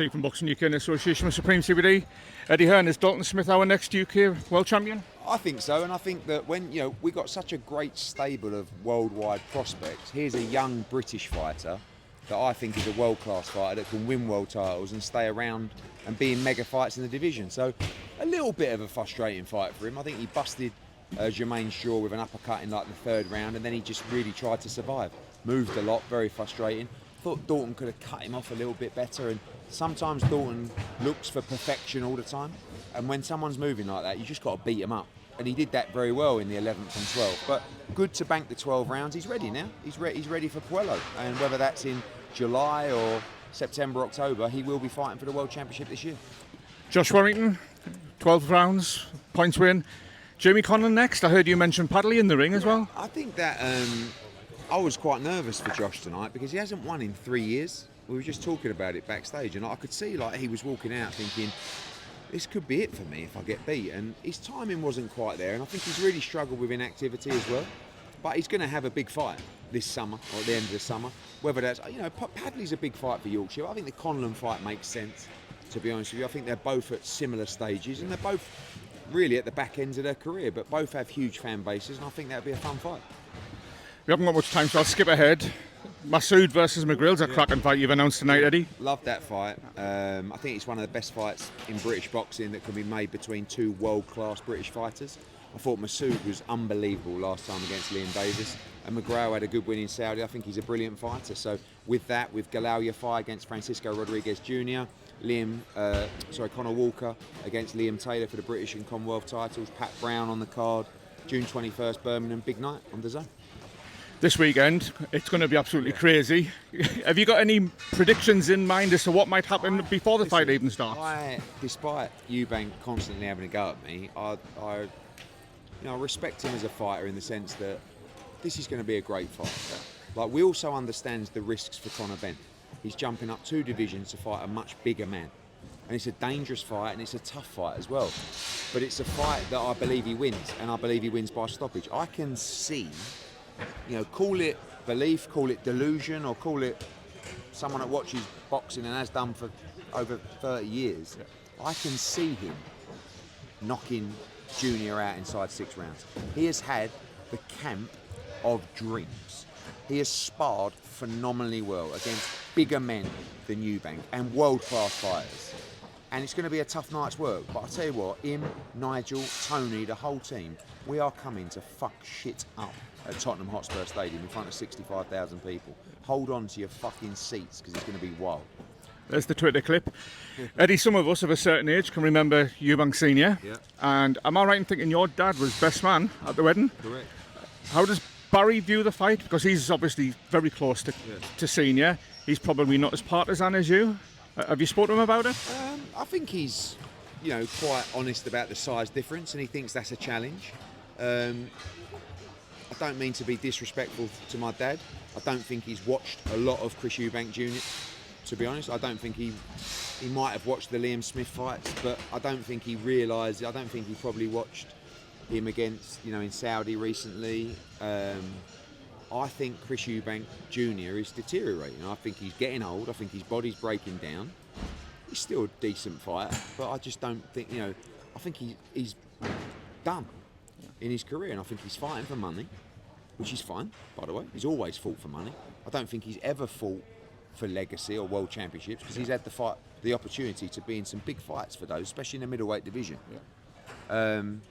Stephen Boxing UK in association with Supreme CBD. Eddie Hearn, is Dalton Smith our next UK world champion? I think so, and I think that when we got such a great stable of worldwide prospects, here's a young British fighter that I think is a world-class fighter that can win world titles and stay around and be in mega fights in the division. So a little bit of a frustrating fight for him. I think he busted Jermaine's jaw with an uppercut in like the third round, and then he just really tried to survive. Moved a lot, very frustrating. Thought Dalton could have cut him off a little bit better, and sometimes Dalton looks for perfection all the time, and when someone's moving like that, you just got to beat him up, and he did that very well in the 11th and 12th. But good to bank the 12 rounds. He's ready now. He's ready for Puello, and whether that's in July or September, October, he will be fighting for the World Championship this year. Josh Warrington, 12 rounds, points win. Jamie Conor next. I heard you mention Padley in the ring as well. I think that I was quite nervous for Josh tonight because he hasn't won in 3 years. We were just talking about it backstage, and I could see like he was walking out thinking, this could be it for me if I get beat. And his timing wasn't quite there, and I think he's really struggled with inactivity as well. But he's going to have a big fight this summer, or at the end of the summer. Whether that's, Padley's a big fight for Yorkshire. I think the Conlon fight makes sense, to be honest with you. I think they're both at similar stages, and they're both really at the back ends of their career, but both have huge fan bases, and I think that'd be a fun fight. We haven't got much time, so I'll skip ahead. Masood versus McGrill's a cracking fight you've announced tonight, Eddie. Love that fight. I think it's one of the best fights in British boxing that can be made between two world-class British fighters. I thought Masood was unbelievable last time against Liam Davis, and McGraw had a good win in Saudi. I think he's a brilliant fighter. So with that, with Galal Yafai against Francisco Rodriguez Jr., Conor Walker against Liam Taylor for the British and Commonwealth titles, Pat Brown on the card, June 21st, Birmingham, big night on DAZN. This weekend, it's going to be absolutely crazy. Have you got any predictions in mind as to what might happen before the fight even starts? Despite EUBANK constantly having a go at me, I respect him as a fighter in the sense that this is going to be a great fight. Like, we also understand the risks for Conor Benn. He's jumping up 2 divisions to fight a much bigger man. And it's a dangerous fight, and it's a tough fight as well. But it's a fight that I believe he wins, and I believe he wins by stoppage. I can see, call it belief, call it delusion, or call it someone that watches boxing and has done for over 30 years. I can see him knocking Junior out inside 6 rounds. He has had the camp of dreams. He has sparred phenomenally well against bigger men than EUBANK and world-class fighters. And it's going to be a tough night's work. But I'll tell you what, him, Nigel, Tony, the whole team, we are coming to fuck shit up at Tottenham Hotspur Stadium in front of 65,000 people. Hold on to your fucking seats because it's going to be wild. There's the Twitter clip. Eddie, some of us of a certain age can remember EUBANK Senior. Yeah. And am I right in thinking your dad was best man at the wedding? Correct. How does Barry view the fight? Because he's obviously very close to Senior. He's probably not as partisan as you. Have you spoken to him about it? I think he's, quite honest about the size difference, and he thinks that's a challenge. I don't mean to be disrespectful to my dad. I don't think he's watched a lot of Chris EUBANK Jr., to be honest. I don't think he might have watched the Liam Smith fights, but I don't think he realised, I don't think he probably watched him against, in Saudi recently. I think Chris EUBANK Jr. is deteriorating. I think he's getting old. I think his body's breaking down. He's still a decent fighter, but I just don't think, I think he's done in his career, and I think he's fighting for money, which is fine, by the way. He's always fought for money. I don't think he's ever fought for legacy or world championships because he's had the opportunity to be in some big fights for those, especially in the middleweight division. And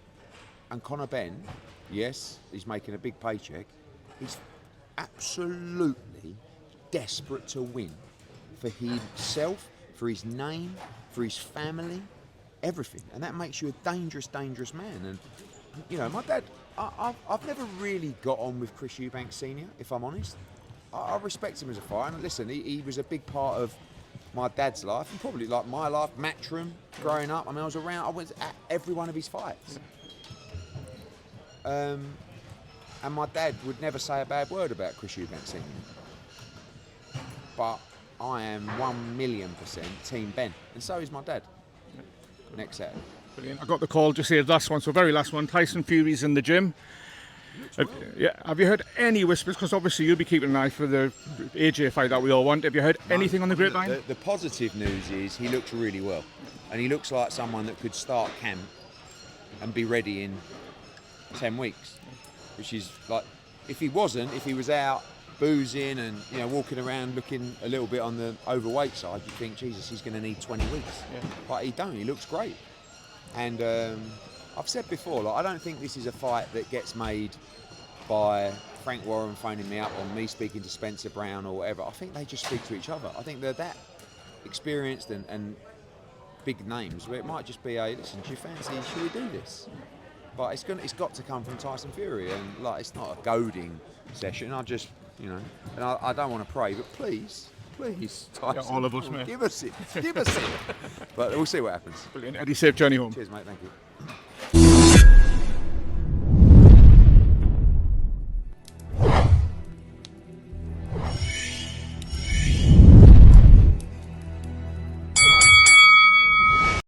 Conor Benn, yes, he's making a big paycheck. He's absolutely desperate to win for himself, for his name, for his family, everything. And that makes you a dangerous, dangerous man. And, my dad, I've never really got on with Chris EUBANK Senior, if I'm honest. I respect him as a fighter. And listen, he was a big part of my dad's life, and probably like my life, Matchroom, growing up. I mean, I went at every one of his fights. And my dad would never say a bad word about Chris EUBANK Senior. But I am 1,000,000% Team Ben, and so is my dad. Next Saturday. Brilliant. I got the call just here, last one, so very last one. Tyson Fury's in the gym. Have you heard any whispers? Because obviously you'll be keeping an eye for the AJ fight that we all want. Have you heard anything on the grapevine? The positive news is he looks really well, and he looks like someone that could start camp and be ready in 10 weeks, which is like, if he was out boozing and walking around looking a little bit on the overweight side, you think, Jesus, he's going to need 20 weeks. Yeah. But he don't. He looks great. And I've said before, like, I don't think this is a fight that gets made by Frank Warren phoning me up or me speaking to Spencer Brown or whatever. I think they just speak to each other. I think they're that experienced and big names where it might just be a, listen, do you fancy, should we do this? But it's got to come from Tyson Fury, and like, it's not a goading session. I just, and I don't want to pray, but please, Tyson, Yeah, all of us, mate. give us it. But we'll see what happens. Brilliant. Eddie, safe journey home. Cheers, mate. Thank you.